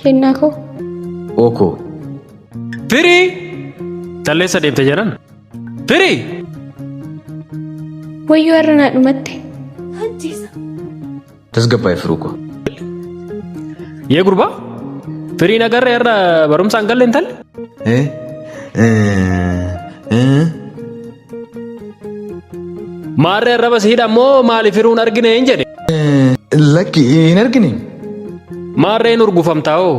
Kennaa koo. Oko. Firii! Talleessa deemte jedhan. Firii! Wayyoo har'a naa dhumatte. Tasgabbaa'e Firuuko. Yee gurbaa? Firii nagarree irra barumsaan galle hin talle? Maarree irra basiidha moo maaliif firuun argine hin jedhe? Lakki hin argine. Maarreen urgufamtaa hoo?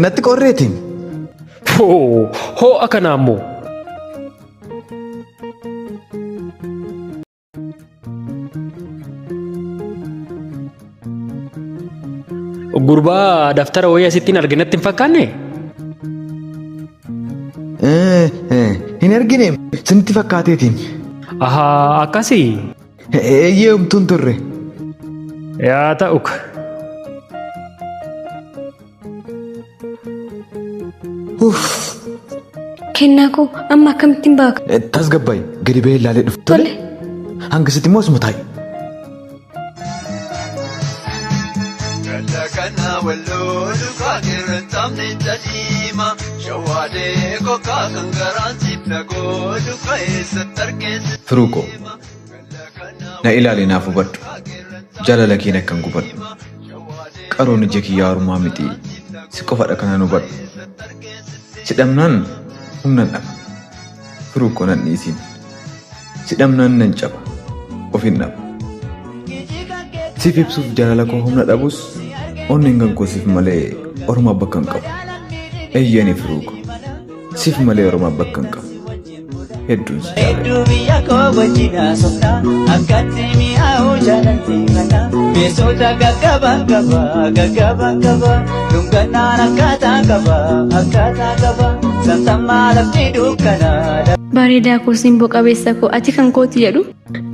Natti qorreetiin. Hoo akkanaa ammoo. Gurbaa daftara wayii asittiin arginatti hin fakkaanne? Hin argine sinitti fakkaateetiin. Ahaa akkasii? Eeyyee humtuun turre. Yaa ta'u. Kennaa koo amma akkamittiin baaka? Tasgabbaa'e gadi ba'ee ilaalee dhufu. Tole. Hangasitti immoo asuma taa'i. Firuuko na ilaali naaf hubadhu jaalala keen akkan gubadhu qaroon ija kiyyaa ormaa miti si qofadha kanan hubadhu si dhabnaan humnan dhaba Firuuko nan dhiisiin si dhabnaan nan caba ofin dhaba siif ibsuuf jaalala koo humna dhabus onneen kan koo siif malee ormaa bakka hin qabu eeyyanii Firuuko siif malee ormaa bakka hin qabu. Hedduun si Bareedaa koo simboo qabeessa koo ati kan kooti jedhu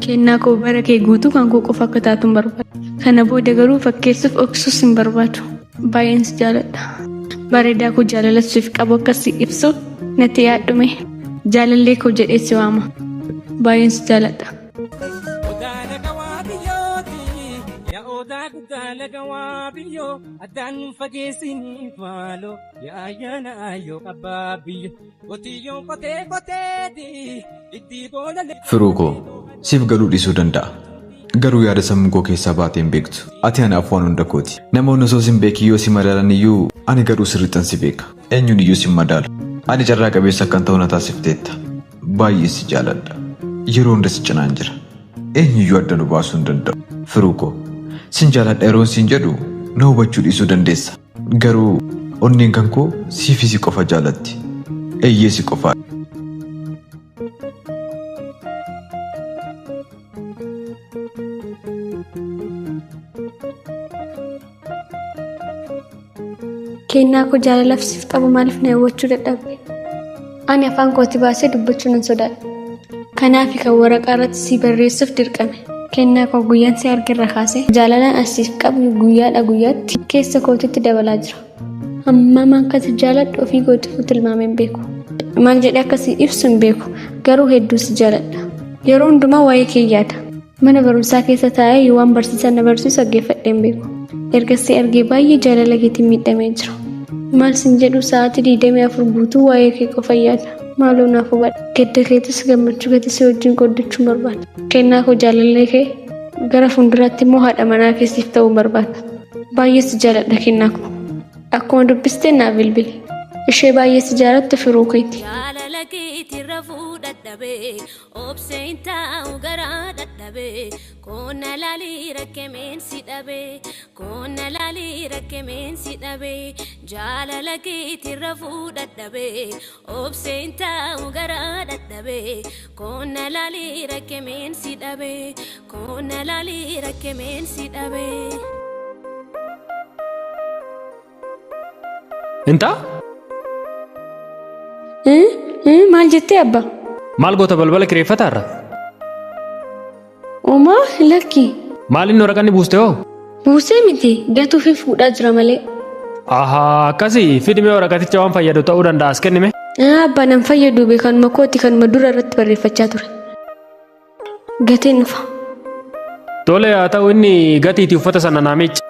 kennaa koo bara kee guutuu kan koo qofa akka taatu hin barbaadu. Kana booda garuu fakkeessuuf dhoksuus hin barbaadu. Baay'een si jaaladha. Bareedaa koo jaalala siif qabu akkasii ibsu natti yaaddume. Jaalallee koo jedhee si waama. Baay'een si jaaladha. Firuuko siif galuu dhiisuu danda'a. Garuu yaada sammuu koo keessaa baatee hin beektu. Ati anaaf waan hunda kooti. Namoonni osoo si hin beekin yoo si madaalan iyyuu ani garuu sirriittan si beeka. Eenyuun iyyuu si madaala. Ani carraa qabeessa akkan ta'u na taasifteetta. Baay'ee si jaaladha. Yeroo hunda si cinaan jira. Eenyuyyuu adda nu baasuu hin danda'u. Firuuko sin jaaladha yeroon siin jedhu na hubachuu dhiisuu dandeessa. Garuu onneen kan koo siifi si qofa jaalatti. Eeyyee si qofa. Kennaa koo jaalalaaf siif qabu maaliif na hawwachuu dadhabde? Ani afaan kooti baasee dubbachuu nan sodaadha. Kanaaf kan waraqaa irratti si barreessuuf dirqame. Kennaa koo guyyaan si argirra kaasee jaalalaan asiif qabu guyyaadha guyyaatti keessa kootitti dabalaa jira. Amma maan kasi jaaladhu ofii gootiif tilmaamee hin beeku. Maal jedhee akkasii ibsu hin beeku. Garuu hedduu si jaaladha. Yeroo hundumaa waa'ee kee yaada. Mana barumsaa keessa taa'ee waan barsiisan na barsiisu dhaggeeffadhee hin beeku. Ergasii argee baay'ee jaalala keetiin miidhamee jira. Maal sin jedhu sa'aatii 24 guutuu waa'ee kee qofa yaada. Maaloo naaf hubadha. Gadda keetis gammachuu keetis wajjin qooddachuu barbaada. Kennaa koo jaalallee kee gara fuulduraatti immoo haadha manaa keessiif ta'uu barbaada. Baay'ee si jaaladha kennaa koo. Akkuma dubbistee naaf bilbili. Ishee baay'ee si jaalattu firuu keeti. Obseen taa'u garaa dadhabee koona laalii rakkemeen si dhabee koona laalii rakkemeen si dhabee jaalala keetiin rafuu dadhabee obseen taa'u garaa dadhabee koona laalii rakkemeen si dhabee koona laalii rakkemeen si dhabee. Inta? Maal jettee abba? Maal goota balbala kireeffataarra? Omaa lakki. Maaliin waraqaan buuste hoo? Buusee miti gatuufi fuudhaa jira malee. Ahaa akkasii fidimee waraqaticha waan fayyadu ta'uu danda'a as kennime. Abbaa nan fayyadu beekanuma kooti kanuma dura irratti barreeffachaa ture. Gateen dhufa. Tole haa ta'u inni gatiitii uffata sana naa miicca.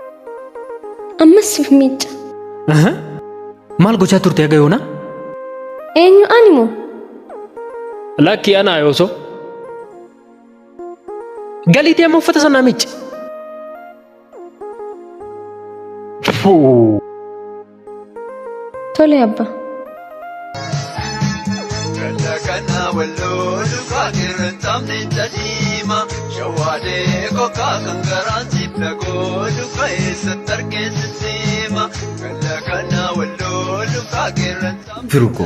Ammas siif miicca. Maal gochaa turte haga yoona? Eenyu ani moo? Lakki anaa yoosoo. Galiitii amma uffata sana naa miicca. Tole abbaa. Firuko,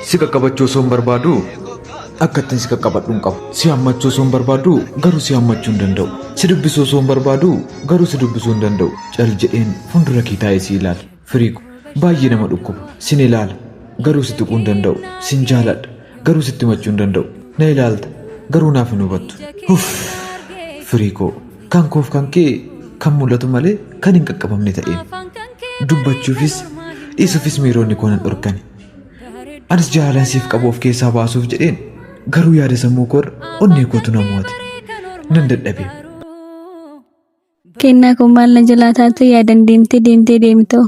si qaqqabachuu osoo hin barbaadu akkattiin si qaqqabadhu hin qabu. Si hammachuu osoo hin barbaadu garuu si hammachuu hin danda'u. Si dubbisuu osoo hin barbaadu garuu si dubbisuu hin danda'u. Cal jedheen fuuldura kee taa'ee si ilaala. Firiiko, baay'ee nama dhukkuba. Sin ilaala garuu si tuquu hin danda'u. Sin jaaladha garuu sitti himachuu hin danda'u. Na ilaalta garuu naaf hin hubattu. Firiiko, kan koof kan kee kan mul'atu malee kan hin qaqqabamne ta'een. Dubbachuufis dhiisuufis miironni koo nan dhorkani. Anis jaalalan siif qabu of keessaa baasuuf jedheen garuu yaada sammuu koo onnee kootu na mo'ate. Nan dadhabe. Kennaa kun maal na jalaa taate yaadan deemtee.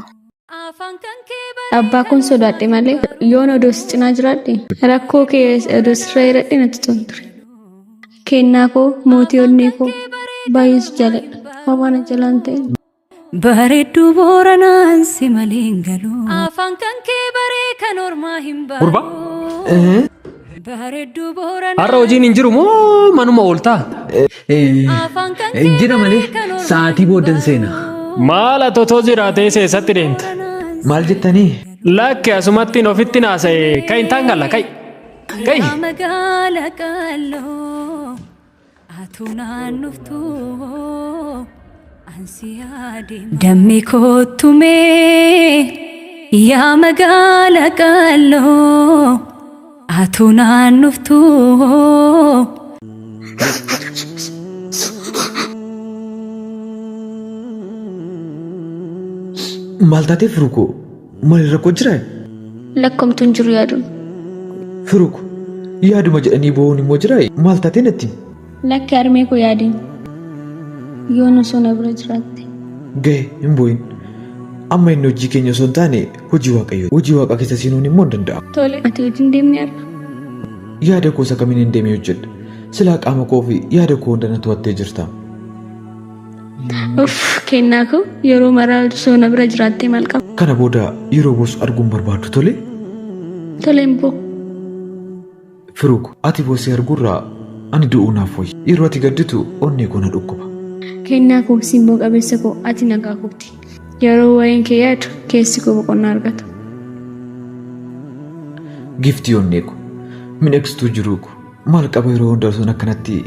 Abbaa kun sodaadhe malee yoon odoo si cinaa jiraadhe rakkoo kee odoo sirra hiradhe natti tolu ture. Kennaa koo mootii onnee koo baay'ee si jaaladha. Homaa na jalaan ta'e. Bareedduu booranaan si malee hin galu. Afaan kan kee baree kan ormaa hin bahu. Gurba? Bareedduu booranaan. Har'a hojiin hin jiru moo manuma ooltaa? Jira malee sa'aatii booddan seena. Maal atotoo jiraatee seessatti deemta? Maal jettanii? Lakki asumattiin ofitti naasa'e kan hin taangalla kai. Kai. Magaala qalloo atunaan dhuftuu. Dammi kottumee yaa magaala qalloo atunaan dhuftuu. Maal taatee Firuko? Maal rakkoo jira? Lakkoomtuun jiru yaaduun. Firuko, yaaduma jedhanii bo'uun immoo jira maal taatee natti? Lakki harmee koo yaadiin. Yoon osoo na bira jiraatte. Ga'e hin bo'in. Amma inni hojii keenya osoo hin taane hojii waaqayyoo. Hojii waaqa keessa seenuun immoo hin danda'amu. Tole ati hojiin deemnee arga. Yaada koo isa kamiin hin deemee hojjedha. Silaa qaama koo fi yaada koo hunda na to'attee jirta. Kennaa koo yeroo maraa osoo na bira jiraattee maal qaba? Kana booda yeroo boos arguun barbaadu tole? Tole hin boo. Firuko, ati boosee arguurraa ani du'uu naaf wayya. Yeroo ati gadditu onnee koo na dhukkuba. Kennaa koo simboo qabeessa koo ati nagaa kooti. Yeroo waa'een kee yaadu keessi koo boqonnaa argata. Giftii onnee koo miidhagstuu jiruu koo maal qaba yeroo hunda osoo akkanatti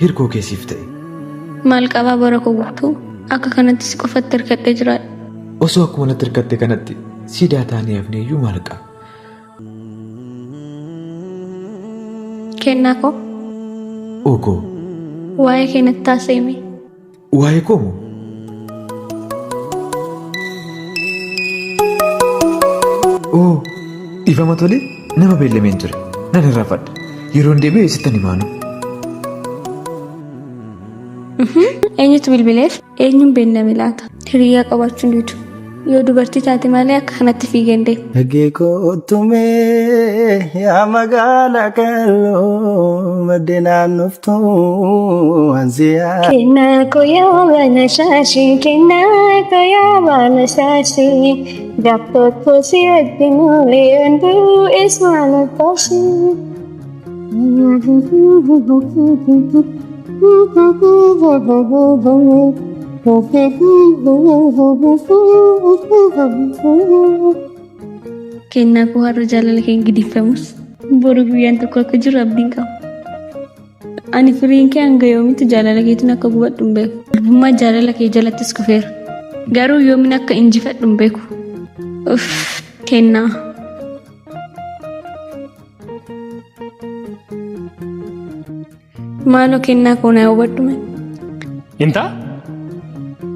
hirkoo keessiif ta'e. Maal qabaa bara koo guutuu akka kanatti si qofatti hirkadhee jiraadha. Osoo akkuma natti hirkatte kanatti siidaa taanii hafnee iyyuu maal qaba? Kennaa koo. Ogoo. Waa'ee kee natti taasifame. Waa'ee koo moo? Oo, ifama tole nama beellameen ture. Nan irraafadha. Yeroon deebi'ee sittan himaanu. Eenyutu bilbileef? Eenyuun beellame laata? Hiriyaa qabaachuun didu. Yoo dubartii taate malee akka kanatti fiigeen deemu. Dhagee kottumee yaa magaala qalloo maddeenaan dhuftuu ansiyaa. Kennaa koo yaa baala shaashii, kennaa koo yaa baala shaashii, gaafotoo si wajjin oolee hunduu ismaala taashii. Kennaa koo har'a jaalala kee giddifamus boru guyyaan tokko akka jiru abdiin qaba. Ani firiin kee hanga yoomitti jaalala keetiin akka gubadhu hin beeku. Gubbummaa jaalala kee jalattis kufeera. Garuu yoomin akka injifadhu hin beeku. Kennaa. Maaloo kennaa koo naa hubadhu. Inta?